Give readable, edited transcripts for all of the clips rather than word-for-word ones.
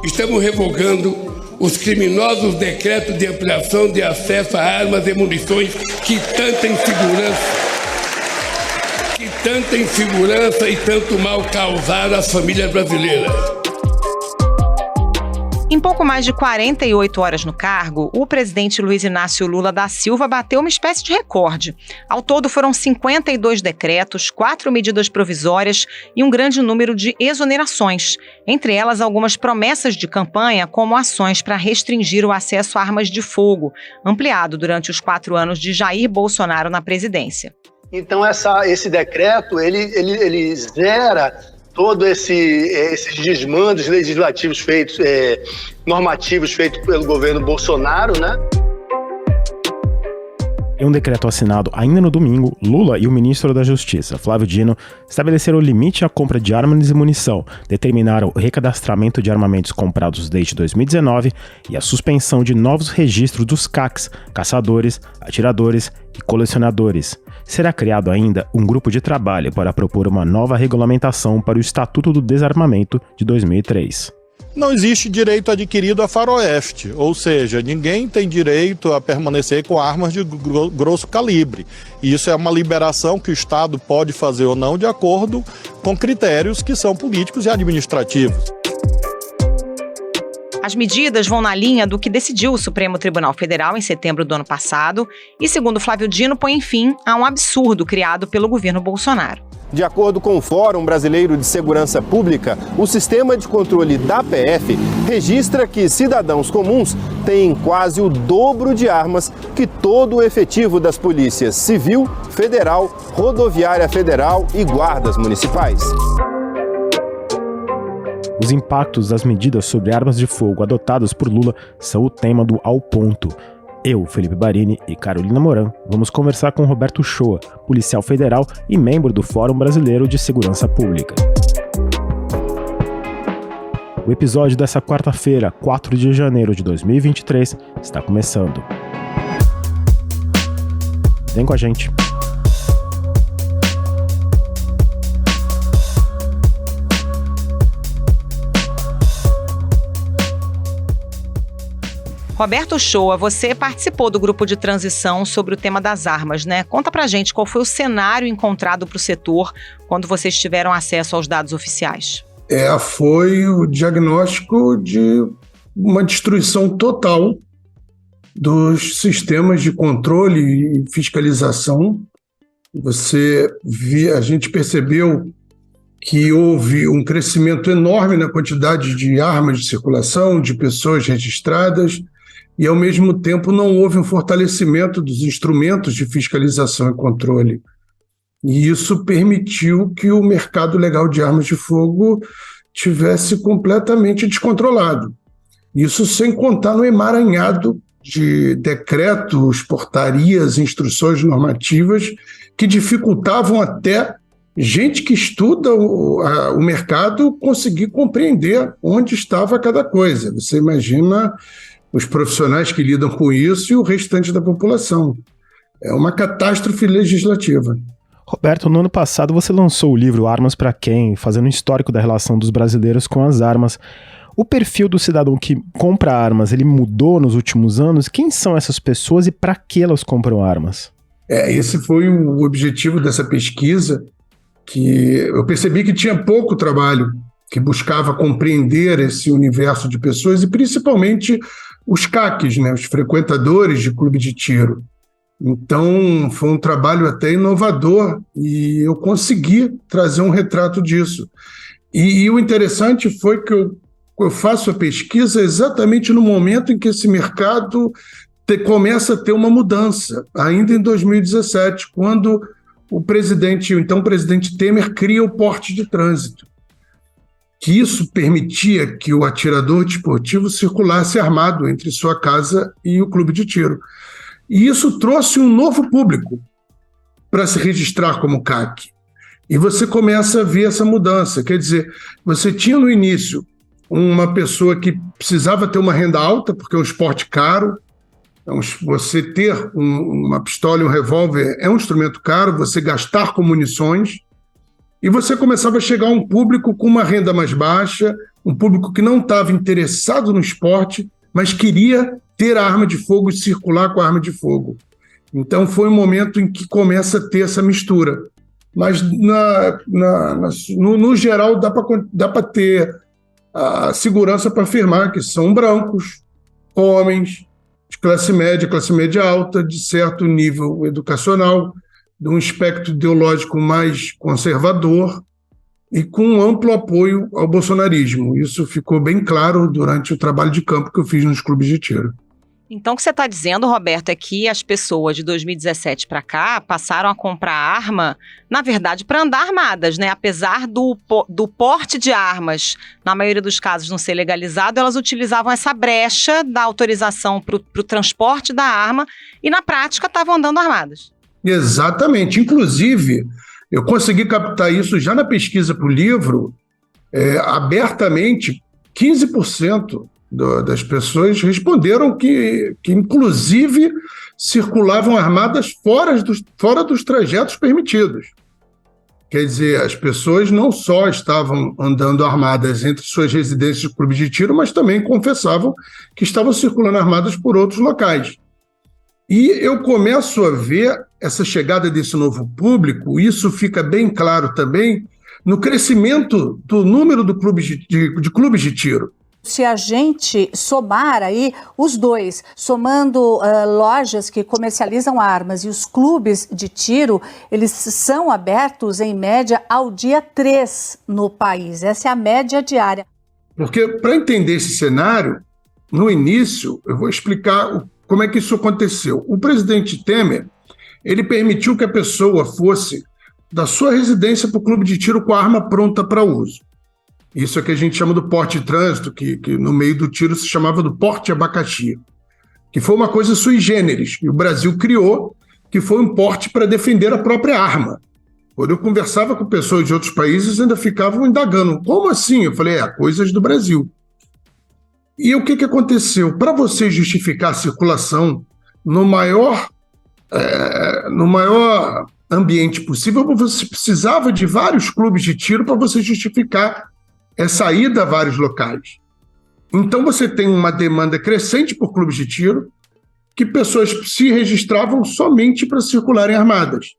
Estamos revogando os criminosos decretos de ampliação de acesso a armas e munições que tanta insegurança e tanto mal causaram às famílias brasileiras. Em pouco mais de 48 horas no cargo, o presidente Luiz Inácio Lula da Silva bateu uma espécie de recorde. Ao todo foram 52 decretos, 4 medidas provisórias e um grande número de exonerações. Entre elas, algumas promessas de campanha, como ações para restringir o acesso a armas de fogo, ampliado durante os 4 anos de Jair Bolsonaro na presidência. Então, esse decreto, ele zera todos esses desmandos legislativos normativos feitos pelo governo Bolsonaro, né? Em um decreto assinado ainda no domingo, Lula e o ministro da Justiça, Flávio Dino, estabeleceram o limite à compra de armas e munição, determinaram o recadastramento de armamentos comprados desde 2019 e a suspensão de novos registros dos CACs, caçadores, atiradores e colecionadores. Será criado ainda um grupo de trabalho para propor uma nova regulamentação para o Estatuto do Desarmamento de 2003. Não existe direito adquirido a faroeste, ou seja, ninguém tem direito a permanecer com armas de grosso calibre. Isso é uma liberação que o Estado pode fazer ou não de acordo com critérios que são políticos e administrativos. As medidas vão na linha do que decidiu o Supremo Tribunal Federal em setembro do ano passado e, segundo Flávio Dino, põe fim a um absurdo criado pelo governo Bolsonaro. De acordo com o Fórum Brasileiro de Segurança Pública, o sistema de controle da PF registra que cidadãos comuns têm quase o dobro de armas que todo o efetivo das polícias civil, federal, rodoviária federal e guardas municipais. Os impactos das medidas sobre armas de fogo adotadas por Lula são o tema do Ao Ponto. Eu, Felipe Barini e Carolina Moran vamos conversar com Roberto Shoa, policial federal e membro do Fórum Brasileiro de Segurança Pública. O episódio dessa quarta-feira, 4 de janeiro de 2023, está começando. Vem com a gente. Roberto Shoa, você participou do grupo de transição sobre o tema das armas, né? Conta pra gente qual foi o cenário encontrado para o setor quando vocês tiveram acesso aos dados oficiais. Foi o diagnóstico de uma destruição total dos sistemas de controle e fiscalização. A gente percebeu que houve um crescimento enorme na quantidade de armas de circulação, de pessoas registradas, e, ao mesmo tempo, não houve um fortalecimento dos instrumentos de fiscalização e controle. E isso permitiu que o mercado legal de armas de fogo tivesse completamente descontrolado. Isso sem contar no emaranhado de decretos, portarias, instruções normativas que dificultavam até gente que estuda o mercado conseguir compreender onde estava cada coisa. Você imagina os profissionais que lidam com isso e o restante da população. É uma catástrofe legislativa. Roberto, no ano passado você lançou o livro Armas para Quem, fazendo um histórico da relação dos brasileiros com as armas. O perfil do cidadão que compra armas, ele mudou nos últimos anos? Quem são essas pessoas e para que elas compram armas? Esse foi o objetivo dessa pesquisa, que eu percebi que tinha pouco trabalho, que buscava compreender esse universo de pessoas e principalmente os CACs, né, os frequentadores de clube de tiro. Então, foi um trabalho até inovador e eu consegui trazer um retrato disso. E o interessante foi que eu faço a pesquisa exatamente no momento em que esse mercado começa a ter uma mudança, ainda em 2017, quando o então presidente Temer cria o porte de trânsito, que isso permitia que o atirador desportivo circulasse armado entre sua casa e o clube de tiro. E isso trouxe um novo público para se registrar como CAC. E você começa a ver essa mudança. Quer dizer, você tinha no início uma pessoa que precisava ter uma renda alta, porque é um esporte caro. Então, você ter uma pistola e um revólver é um instrumento caro, você gastar com munições e você começava a chegar a um público com uma renda mais baixa, um público que não estava interessado no esporte, mas queria ter a arma de fogo e circular com a arma de fogo. Então foi um momento em que começa a ter essa mistura. Mas no geral dá para ter a segurança para afirmar que são brancos, homens, de classe média alta, de certo nível educacional, de um espectro ideológico mais conservador e com um amplo apoio ao bolsonarismo. Isso ficou bem claro durante o trabalho de campo que eu fiz nos clubes de tiro. Então, o que você está dizendo, Roberto, é que as pessoas de 2017 para cá passaram a comprar arma, na verdade, para andar armadas, né? Apesar do porte de armas, na maioria dos casos, não ser legalizado, elas utilizavam essa brecha da autorização para o transporte da arma e, na prática, estavam andando armadas. Exatamente. Inclusive, eu consegui captar isso já na pesquisa para o livro, abertamente, 15% das pessoas responderam que inclusive, circulavam armadas fora dos trajetos permitidos. Quer dizer, as pessoas não só estavam andando armadas entre suas residências e clubes de tiro, mas também confessavam que estavam circulando armadas por outros locais. E eu começo a ver essa chegada desse novo público, isso fica bem claro também no crescimento do número de clubes de tiro. Se a gente somar aí os dois, somando lojas que comercializam armas e os clubes de tiro, eles são abertos em média ao dia 3 no país. Essa é a média diária. Porque para entender esse cenário, no início, eu vou explicar como é que isso aconteceu. O presidente Temer, ele permitiu que a pessoa fosse da sua residência para o clube de tiro com a arma pronta para uso. Isso é que a gente chama do porte de trânsito, que no meio do tiro se chamava do porte abacaxi, que foi uma coisa sui generis, que o Brasil criou, que foi um porte para defender a própria arma. Quando eu conversava com pessoas de outros países, ainda ficavam indagando. Como assim? Eu falei, coisas do Brasil. E o que aconteceu? Para você justificar a circulação no maior ambiente possível, você precisava de vários clubes de tiro para você justificar essa ida a vários locais. Então você tem uma demanda crescente por clubes de tiro, que pessoas se registravam somente para circularem armadas.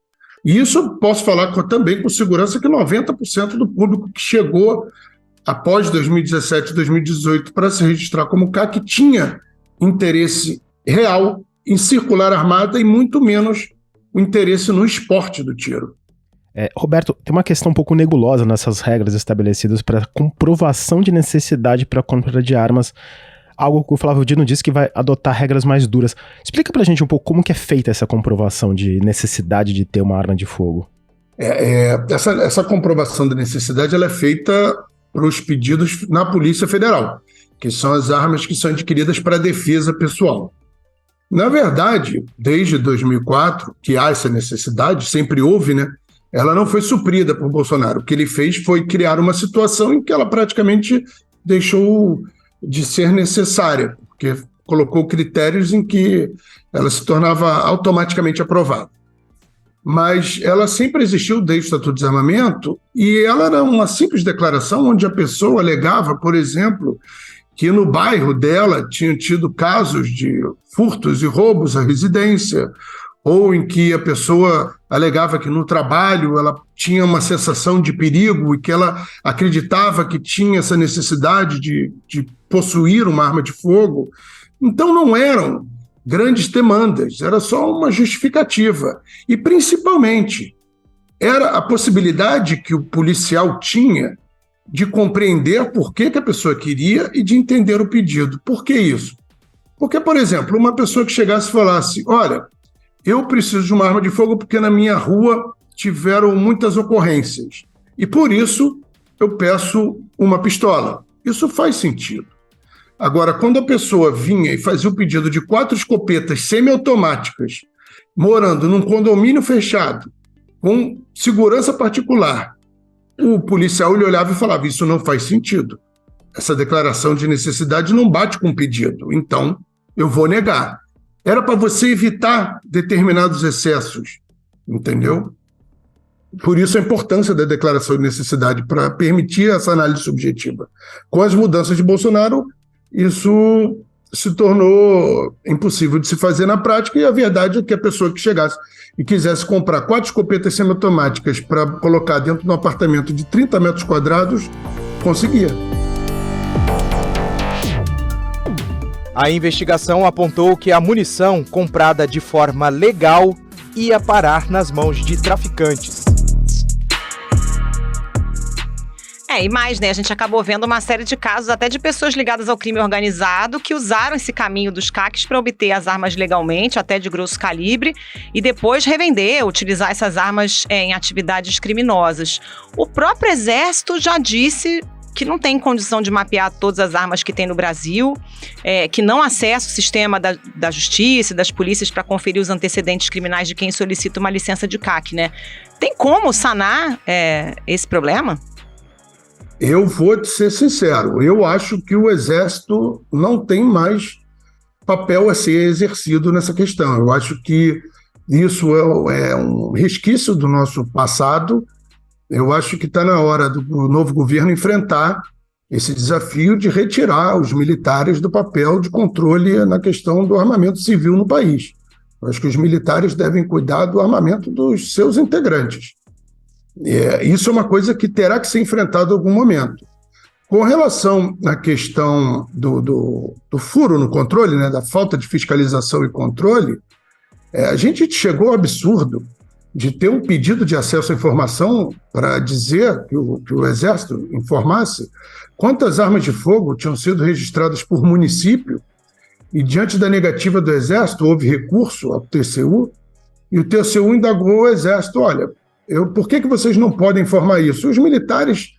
E isso eu posso falar também com segurança que 90% do público que chegou após 2017 e 2018 para se registrar como CAC tinha interesse real em circular armada e muito menos o interesse no esporte do tiro. Roberto, tem uma questão um pouco nebulosa nessas regras estabelecidas para comprovação de necessidade para a compra de armas, algo que o Flávio Dino disse que vai adotar regras mais duras. Explica para a gente um pouco como que é feita essa comprovação de necessidade de ter uma arma de fogo. Essa comprovação da necessidade ela é feita para os pedidos na Polícia Federal, que são as armas que são adquiridas para defesa pessoal. Na verdade, desde 2004, que há essa necessidade, sempre houve, né? Ela não foi suprida por Bolsonaro. O que ele fez foi criar uma situação em que ela praticamente deixou de ser necessária, porque colocou critérios em que ela se tornava automaticamente aprovada. Mas ela sempre existiu desde o Estatuto de Desarmamento e ela era uma simples declaração onde a pessoa alegava, por exemplo, que no bairro dela tinha tido casos de furtos e roubos à residência, ou em que a pessoa alegava que no trabalho ela tinha uma sensação de perigo e que ela acreditava que tinha essa necessidade de possuir uma arma de fogo. Então não eram grandes demandas, era só uma justificativa. E principalmente era a possibilidade que o policial tinha de compreender por que a pessoa queria e de entender o pedido. Por que isso? Porque, por exemplo, uma pessoa que chegasse e falasse, olha, eu preciso de uma arma de fogo porque na minha rua tiveram muitas ocorrências. E por isso eu peço uma pistola. Isso faz sentido. Agora, quando a pessoa vinha e fazia o pedido de 4 escopetas semiautomáticas, morando num condomínio fechado, com segurança particular, o policial lhe olhava e falava, isso não faz sentido. Essa declaração de necessidade não bate com o pedido, então eu vou negar. Era para você evitar determinados excessos, entendeu? Por isso a importância da declaração de necessidade, para permitir essa análise subjetiva. Com as mudanças de Bolsonaro, isso se tornou impossível de se fazer na prática, e a verdade é que a pessoa que chegasse e quisesse comprar 4 escopetas semiautomáticas para colocar dentro de um apartamento de 30 metros quadrados, conseguia. A investigação apontou que a munição comprada de forma legal ia parar nas mãos de traficantes. E mais, né? A gente acabou vendo uma série de casos até de pessoas ligadas ao crime organizado que usaram esse caminho dos CACs para obter as armas legalmente, até de grosso calibre, e depois revender, utilizar essas armas em atividades criminosas. O próprio Exército já disse que não tem condição de mapear todas as armas que tem no Brasil, que não acessa o sistema da justiça e das polícias para conferir os antecedentes criminais de quem solicita uma licença de CAC, né? Tem como sanar esse problema? Eu vou te ser sincero, eu acho que o Exército não tem mais papel a ser exercido nessa questão. Eu acho que isso é um resquício do nosso passado. Eu acho que está na hora do novo governo enfrentar esse desafio de retirar os militares do papel de controle na questão do armamento civil no país. Eu acho que os militares devem cuidar do armamento dos seus integrantes. Isso é uma coisa que terá que ser enfrentada em algum momento. Com relação à questão do furo no controle, né, da falta de fiscalização e controle, a gente chegou ao absurdo de ter um pedido de acesso à informação para dizer que o Exército informasse quantas armas de fogo tinham sido registradas por município, e diante da negativa do Exército houve recurso ao TCU, e o TCU indagou o Exército: olha, por que vocês não podem informar isso? Os militares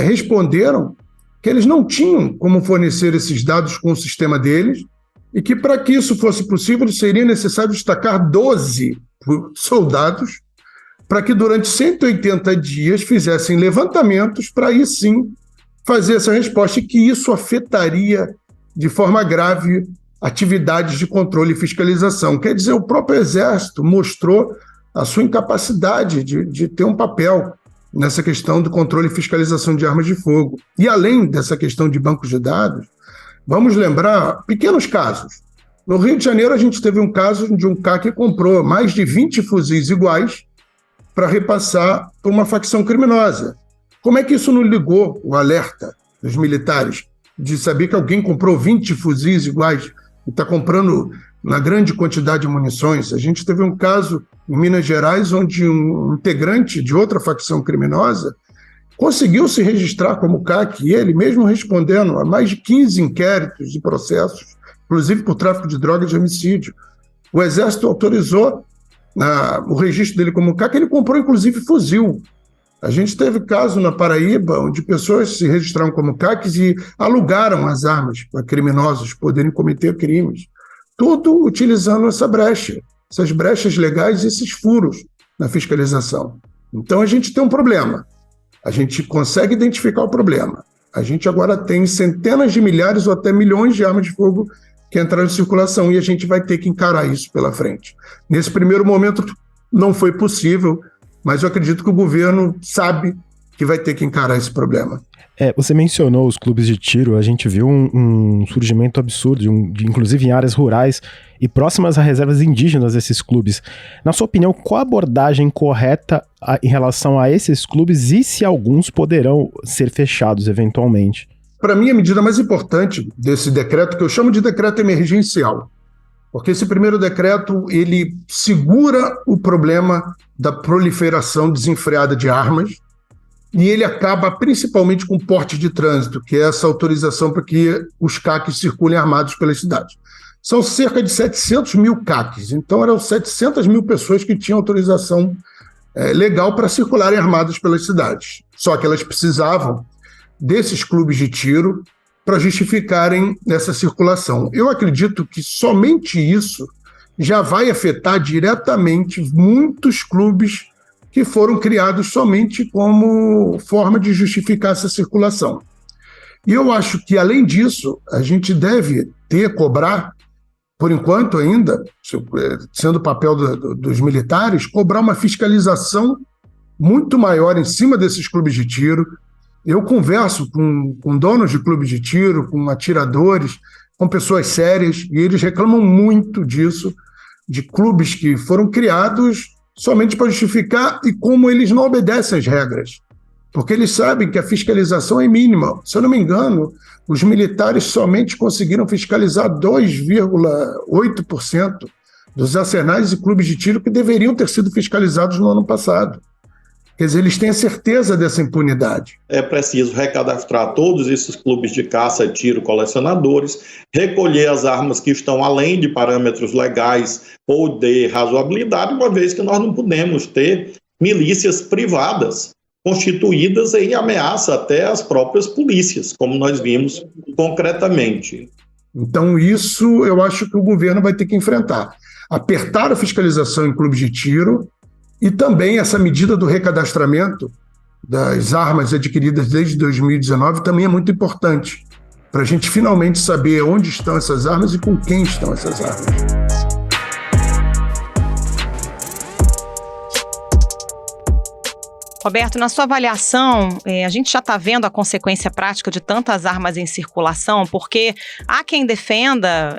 responderam que eles não tinham como fornecer esses dados com o sistema deles, e que para que isso fosse possível seria necessário destacar 12 soldados para que durante 180 dias fizessem levantamentos para aí sim fazer essa resposta, e que isso afetaria de forma grave atividades de controle e fiscalização. Quer dizer, o próprio Exército mostrou a sua incapacidade de ter um papel nessa questão do controle e fiscalização de armas de fogo. E além dessa questão de bancos de dados, vamos lembrar pequenos casos. No Rio de Janeiro, a gente teve um caso de um CAC que comprou mais de 20 fuzis iguais para repassar para uma facção criminosa. Como é que isso não ligou o alerta dos militares de saber que alguém comprou 20 fuzis iguais e está comprando na grande quantidade de munições? A gente teve um caso em Minas Gerais onde um integrante de outra facção criminosa conseguiu se registrar como CAC, e ele mesmo respondendo a mais de 15 inquéritos e processos, inclusive por tráfico de drogas e homicídio. O Exército autorizou o registro dele como CAC, ele comprou inclusive fuzil. A gente teve caso na Paraíba onde pessoas se registraram como CACs e alugaram as armas para criminosos poderem cometer crimes. Tudo utilizando essa brecha, essas brechas legais e esses furos na fiscalização. Então a gente tem um problema. A gente consegue identificar o problema. A gente agora tem centenas de milhares ou até milhões de armas de fogo que entraram em circulação, e a gente vai ter que encarar isso pela frente. Nesse primeiro momento não foi possível, mas eu acredito que o governo sabe que vai ter que encarar esse problema. Você mencionou os clubes de tiro. A gente viu um surgimento absurdo, inclusive em áreas rurais e próximas a reservas indígenas desses clubes. Na sua opinião, qual a abordagem correta em relação a esses clubes, e se alguns poderão ser fechados eventualmente? Para mim, a medida mais importante desse decreto, que eu chamo de decreto emergencial, porque esse primeiro decreto ele segura o problema da proliferação desenfreada de armas, e ele acaba principalmente com porte de trânsito, que é essa autorização para que os CACs circulem armados pelas cidades. São cerca de 700 mil CACs, então eram 700 mil pessoas que tinham autorização legal para circularem armadas pelas cidades. Só que elas precisavam desses clubes de tiro para justificarem essa circulação. Eu acredito que somente isso já vai afetar diretamente muitos clubes que foram criados somente como forma de justificar essa circulação. E eu acho que, além disso, a gente deve cobrar, por enquanto ainda, sendo o papel dos militares, cobrar uma fiscalização muito maior em cima desses clubes de tiro. Eu converso com donos de clubes de tiro, com atiradores, com pessoas sérias, e eles reclamam muito disso, de clubes que foram criados somente para justificar e como eles não obedecem às regras. Porque eles sabem que a fiscalização é mínima. Se eu não me engano, os militares somente conseguiram fiscalizar 2,8% dos arsenais e clubes de tiro que deveriam ter sido fiscalizados no ano passado. Quer dizer, eles têm a certeza dessa impunidade. É preciso recadastrar todos esses clubes de caça e tiro colecionadores, recolher as armas que estão além de parâmetros legais ou de razoabilidade, uma vez que nós não podemos ter milícias privadas constituídas em ameaça até às próprias polícias, como nós vimos concretamente. Então isso eu acho que o governo vai ter que enfrentar. Apertar a fiscalização em clubes de tiro e também essa medida do recadastramento das armas adquiridas desde 2019 também é muito importante, para a gente finalmente saber onde estão essas armas e com quem estão essas armas. Roberto, na sua avaliação, a gente já está vendo a consequência prática de tantas armas em circulação, porque há quem defenda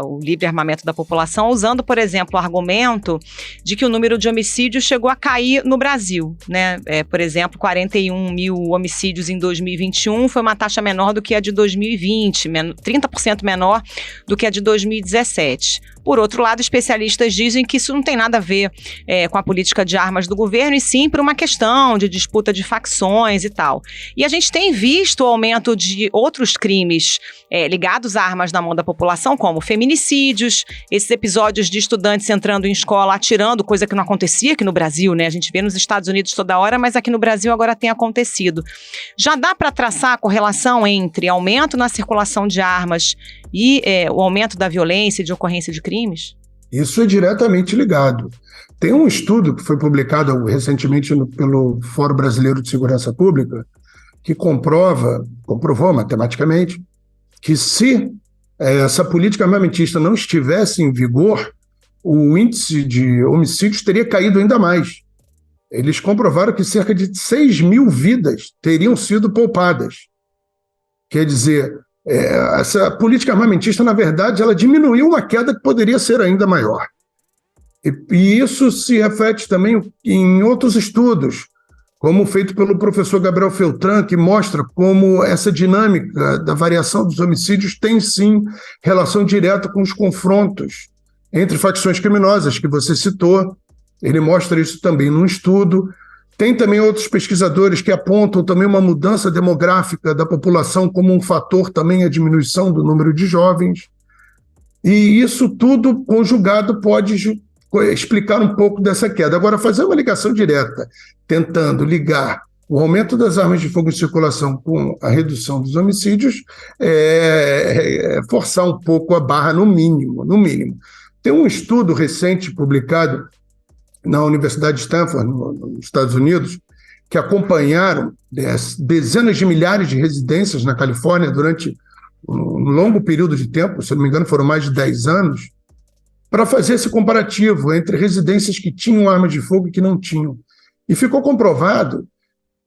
o livre armamento da população usando, por exemplo, o argumento de que o número de homicídios chegou a cair no Brasil, né? Por exemplo, 41 mil homicídios em 2021 foi uma taxa menor do que a de 2020, 30% menor do que a de 2017. Por outro lado, especialistas dizem que isso não tem nada a ver com a política de armas do governo, e sim por uma questão de disputa de facções e tal. E a gente tem visto o aumento de outros crimes ligados a armas na mão da população, como feminicídios, esses episódios de estudantes entrando em escola atirando, coisa que não acontecia aqui no Brasil, né? A gente vê nos Estados Unidos toda hora, mas aqui no Brasil agora tem acontecido. Já dá para traçar a correlação entre aumento na circulação de armas e o aumento da violência e de ocorrência de crimes? Isso é diretamente ligado. Tem um estudo que foi publicado recentemente pelo Fórum Brasileiro de Segurança Pública que comprovou matematicamente que se essa política armamentista não estivesse em vigor, o índice de homicídios teria caído ainda mais. Eles comprovaram que cerca de 6 mil vidas teriam sido poupadas. Quer dizer, essa política armamentista, na verdade, ela diminuiu uma queda que poderia ser ainda maior. E isso se reflete também em outros estudos, como feito pelo professor Gabriel Feltran, que mostra como essa dinâmica da variação dos homicídios tem, sim, relação direta com os confrontos entre facções criminosas, que você citou. Ele mostra isso também num estudo. Tem também outros pesquisadores que apontam também uma mudança demográfica da população como um fator também a diminuição do número de jovens. E isso tudo conjugado pode explicar um pouco dessa queda. Agora, fazer uma ligação direta, tentando ligar o aumento das armas de fogo em circulação com a redução dos homicídios, é forçar um pouco a barra no mínimo. Tem um estudo recente publicado na Universidade de Stanford, nos Estados Unidos, que acompanharam dezenas de milhares de residências na Califórnia durante um longo período de tempo, se não me engano foram mais de 10 anos, para fazer esse comparativo entre residências que tinham armas de fogo e que não tinham. E ficou comprovado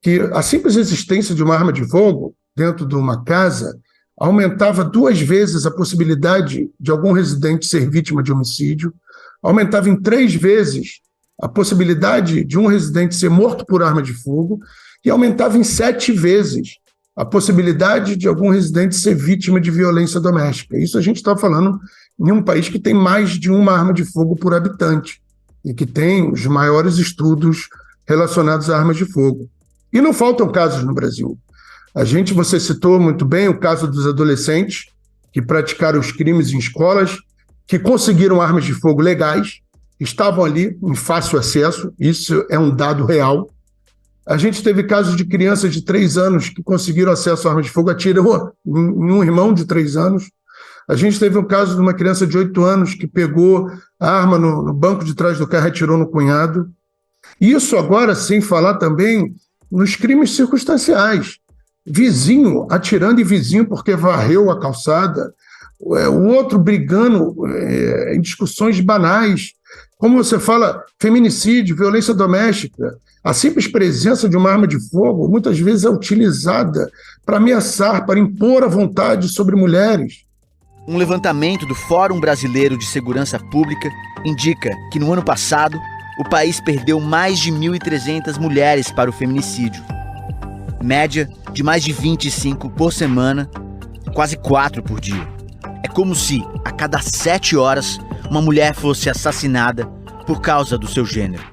que a simples existência de uma arma de fogo dentro de uma casa aumentava 2 vezes a possibilidade de algum residente ser vítima de homicídio, aumentava em 3 vezes a possibilidade de um residente ser morto por arma de fogo e aumentava em 7 vezes a possibilidade de algum residente ser vítima de violência doméstica. Isso a gente está falando em um país que tem mais de uma arma de fogo por habitante e que tem os maiores estudos relacionados a armas de fogo. E não faltam casos no Brasil. Você citou muito bem o caso dos adolescentes que praticaram os crimes em escolas, que conseguiram armas de fogo legais, estavam ali em fácil acesso, isso é um dado real. A gente teve casos de crianças de 3 anos que conseguiram acesso a armas de fogo, atirou em um irmão de 3 anos. A gente teve um caso de uma criança de 8 anos que pegou a arma no banco de trás do carro e atirou no cunhado. Isso agora sem falar também nos crimes circunstanciais. Vizinho atirando em vizinho porque varreu a calçada, o outro brigando em discussões banais. Como você fala, feminicídio, violência doméstica, a simples presença de uma arma de fogo muitas vezes é utilizada para ameaçar, para impor a vontade sobre mulheres. Um levantamento do Fórum Brasileiro de Segurança Pública indica que no ano passado o país perdeu mais de 1.300 mulheres para o feminicídio. Média de mais de 25 por semana, quase 4 por dia. É como se, a cada 7 horas, uma mulher fosse assassinada por causa do seu gênero.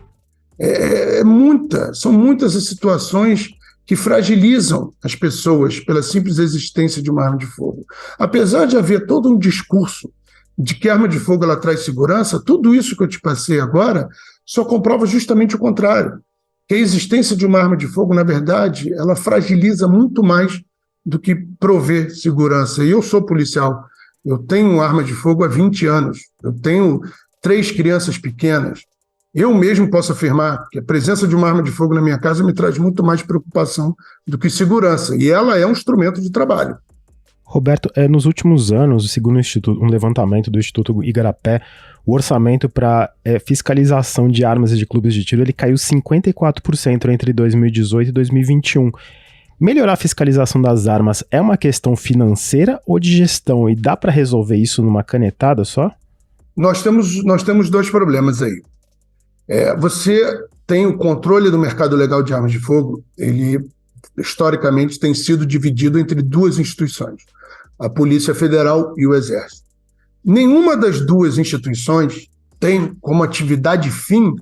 São muitas as situações que fragilizam as pessoas pela simples existência de uma arma de fogo. Apesar de haver todo um discurso de que a arma de fogo ela traz segurança, tudo isso que eu te passei agora só comprova justamente o contrário. Que a existência de uma arma de fogo, na verdade, ela fragiliza muito mais do que prover segurança. E eu sou policial, eu tenho arma de fogo há 20 anos, eu tenho 3 crianças pequenas. Eu mesmo posso afirmar que a presença de uma arma de fogo na minha casa me traz muito mais preocupação do que segurança, e ela é um instrumento de trabalho. Roberto, nos últimos anos, segundo um levantamento do Instituto Igarapé, o orçamento para fiscalização de armas e de clubes de tiro ele caiu 54% entre 2018 e 2021. Melhorar a fiscalização das armas é uma questão financeira ou de gestão? E dá para resolver isso numa canetada só? Nós temos 2 problemas aí. Você tem o controle do mercado legal de armas de fogo, ele historicamente tem sido dividido entre 2 instituições, a Polícia Federal e o Exército. Nenhuma das 2 instituições tem como atividade fim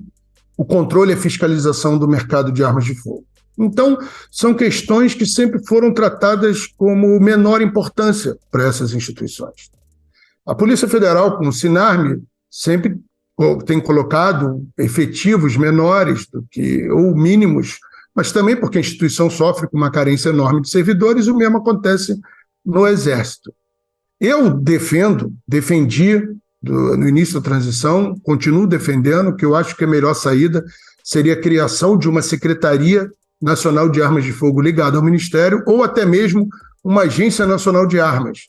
o controle e a fiscalização do mercado de armas de fogo. Então, são questões que sempre foram tratadas como menor importância para essas instituições. A Polícia Federal, com o Sinarme, sempre tem colocado efetivos menores do que, ou mínimos, mas também porque a instituição sofre com uma carência enorme de servidores, o mesmo acontece no Exército. Eu defendi no início da transição, continuo defendendo, que eu acho que a melhor saída seria a criação de uma Secretaria Nacional de Armas de Fogo ligada ao Ministério, ou até mesmo uma Agência Nacional de Armas,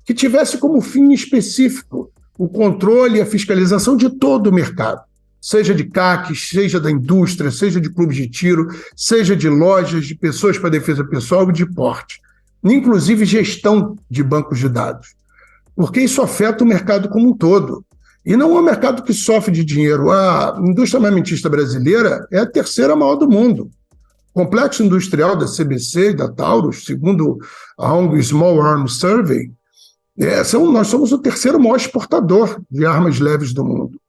que tivesse como fim específico o controle e a fiscalização de todo o mercado, seja de CACs, seja da indústria, seja de clubes de tiro, seja de lojas, de pessoas para defesa pessoal e de porte, inclusive gestão de bancos de dados, porque isso afeta o mercado como um todo. E não é um mercado que sofre de dinheiro. A indústria armamentista brasileira é a 3ª maior do mundo. O complexo industrial da CBC e da Taurus, segundo a ONG Small Arms Survey, nós somos o 3º maior exportador de armas leves do mundo.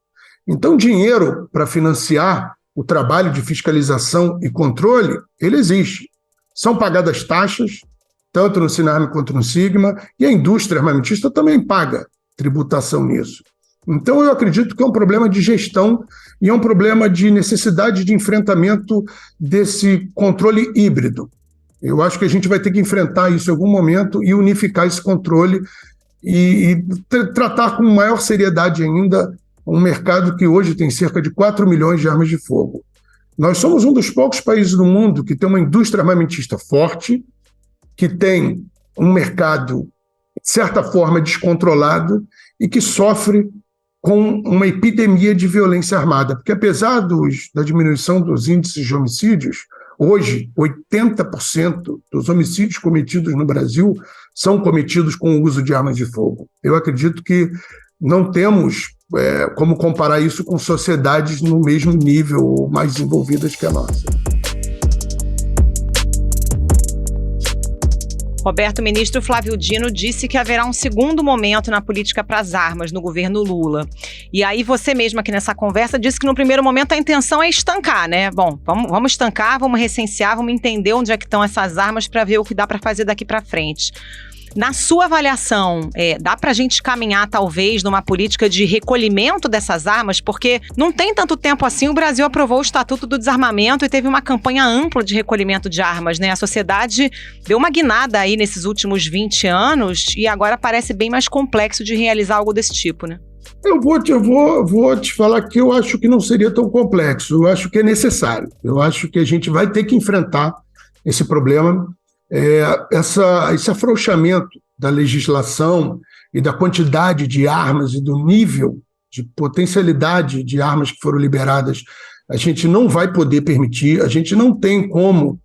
Então, dinheiro para financiar o trabalho de fiscalização e controle, ele existe. São pagadas taxas, tanto no Sinarme quanto no Sigma, e a indústria armamentista também paga tributação nisso. Então, eu acredito que é um problema de gestão e é um problema de necessidade de enfrentamento desse controle híbrido. Eu acho que a gente vai ter que enfrentar isso em algum momento e unificar esse controle e tratar com maior seriedade ainda um mercado que hoje tem cerca de 4 milhões de armas de fogo. Nós somos um dos poucos países do mundo que tem uma indústria armamentista forte, que tem um mercado, de certa forma, descontrolado e que sofre com uma epidemia de violência armada. Porque apesar da diminuição dos índices de homicídios, hoje 80% dos homicídios cometidos no Brasil são cometidos com o uso de armas de fogo. Eu acredito que não temos como comparar isso com sociedades no mesmo nível ou mais desenvolvidas que a nossa. Roberto, o ministro Flávio Dino disse que haverá um segundo momento na política para as armas no governo Lula. E aí você mesmo aqui nessa conversa disse que no primeiro momento a intenção é estancar, né? Bom, vamos estancar, vamos recensear, vamos entender onde é que estão essas armas para ver o que dá para fazer daqui para frente. Na sua avaliação, dá para a gente caminhar talvez numa política de recolhimento dessas armas? Porque não tem tanto tempo assim, o Brasil aprovou o Estatuto do Desarmamento e teve uma campanha ampla de recolhimento de armas, né? A sociedade deu uma guinada aí nesses últimos 20 anos e agora parece bem mais complexo de realizar algo desse tipo, né? Eu vou te falar que eu acho que não seria tão complexo, eu acho que é necessário. Eu acho que a gente vai ter que enfrentar esse problema. Esse afrouxamento da legislação e da quantidade de armas e do nível de potencialidade de armas que foram liberadas, a gente não vai poder permitir, a gente não tem como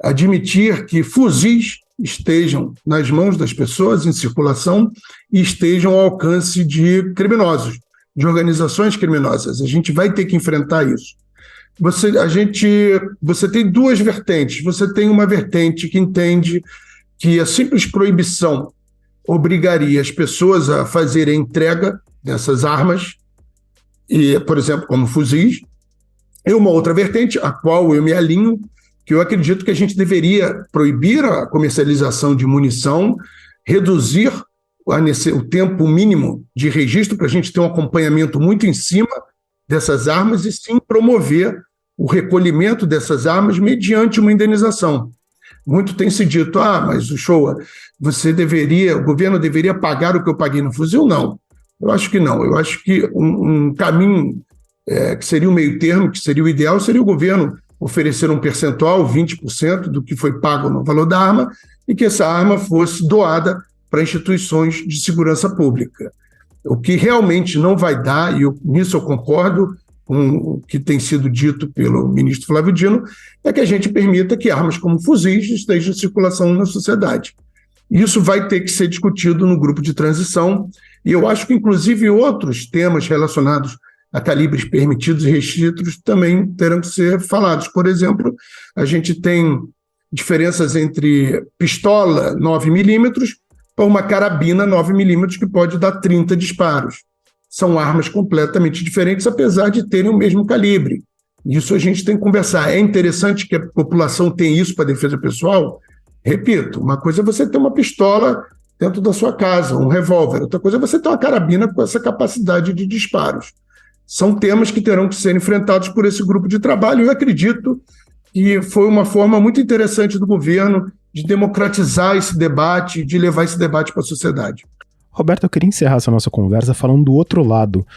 admitir que fuzis estejam nas mãos das pessoas em circulação e estejam ao alcance de criminosos, de organizações criminosas. A gente vai ter que enfrentar isso. Você tem duas vertentes. Você tem uma vertente que entende que a simples proibição obrigaria as pessoas a fazerem entrega dessas armas, e, por exemplo, como fuzis, e uma outra vertente, a qual eu me alinho, que eu acredito que a gente deveria proibir a comercialização de munição, reduzir o tempo mínimo de registro, para a gente ter um acompanhamento muito em cima dessas armas e sim promover o recolhimento dessas armas mediante uma indenização. Muito tem se dito, mas o Shoa, o governo deveria pagar o que eu paguei no fuzil? Não, eu acho que não. Eu acho que um caminho que seria o meio termo, que seria o ideal, seria o governo oferecer um percentual, 20% do que foi pago no valor da arma, e que essa arma fosse doada para instituições de segurança pública. O que realmente não vai dar, e nisso eu concordo com o que tem sido dito pelo ministro Flávio Dino, é que a gente permita que armas como fuzis estejam em circulação na sociedade. Isso vai ter que ser discutido no grupo de transição, e eu acho que, inclusive, outros temas relacionados a calibres permitidos e restritos também terão que ser falados. Por exemplo, a gente tem diferenças entre pistola 9mm para uma carabina 9mm que pode dar 30 disparos. São armas completamente diferentes, apesar de terem o mesmo calibre. Isso a gente tem que conversar. É interessante que a população tenha isso para defesa pessoal? Repito, uma coisa é você ter uma pistola dentro da sua casa, um revólver. Outra coisa é você ter uma carabina com essa capacidade de disparos. São temas que terão que ser enfrentados por esse grupo de trabalho. Eu acredito que foi uma forma muito interessante do governo de democratizar esse debate, de levar esse debate para a sociedade. Roberto, eu queria encerrar essa nossa conversa falando do outro lado.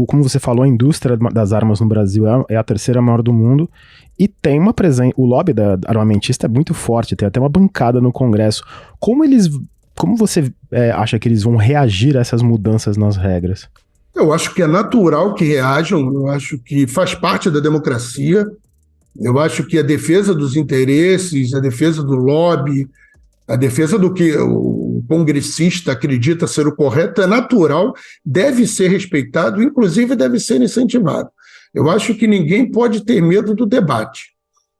Como você falou, a indústria das armas no Brasil é a terceira maior do mundo e tem uma presença. O lobby armamentista é muito forte, tem até uma bancada no Congresso. Como você acha que eles vão reagir a essas mudanças nas regras? Eu acho que é natural que reajam, eu acho que faz parte da democracia, eu acho que a defesa dos interesses, a defesa do lobby, a defesa do que o congressista acredita ser o correto é natural, deve ser respeitado, inclusive deve ser incentivado. Eu acho que ninguém pode ter medo do debate.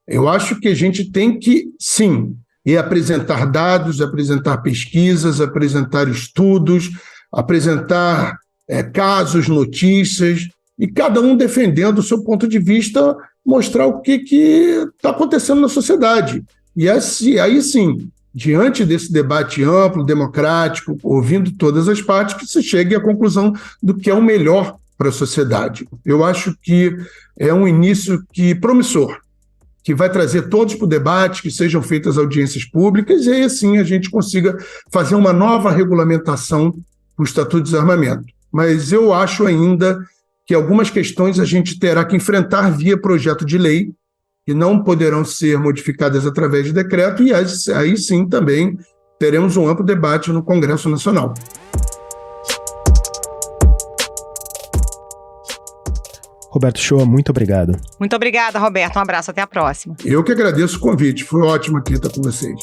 Eu acho que a gente tem que, sim, apresentar dados, apresentar pesquisas, apresentar estudos, apresentar casos, notícias, e cada um defendendo o seu ponto de vista, mostrar o que está acontecendo na sociedade. E aí sim, diante desse debate amplo, democrático, ouvindo todas as partes, que se chegue à conclusão do que é o melhor para a sociedade. Eu acho que é um início promissor, que vai trazer todos para o debate, que sejam feitas audiências públicas, e aí sim a gente consiga fazer uma nova regulamentação do Estatuto de Desarmamento. Mas eu acho ainda que algumas questões a gente terá que enfrentar via projeto de lei, que não poderão ser modificadas através de decreto, e aí sim também teremos um amplo debate no Congresso Nacional. Roberto Shoa, muito obrigado. Muito obrigada, Roberto. Um abraço, até a próxima. Eu que agradeço o convite, foi ótimo aqui estar com vocês.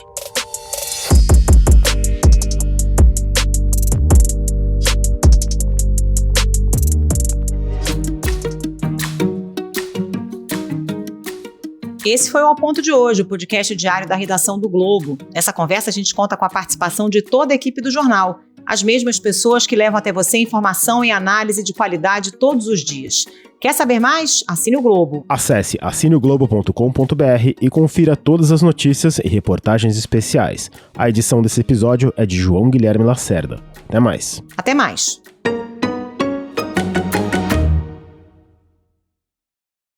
Esse foi o Ao Ponto de hoje, o podcast diário da redação do Globo. Nessa conversa a gente conta com a participação de toda a equipe do jornal, as mesmas pessoas que levam até você informação e análise de qualidade todos os dias. Quer saber mais? Assine o Globo. Acesse assineoglobo.com.br e confira todas as notícias e reportagens especiais. A edição desse episódio é de João Guilherme Lacerda. Até mais. Até mais.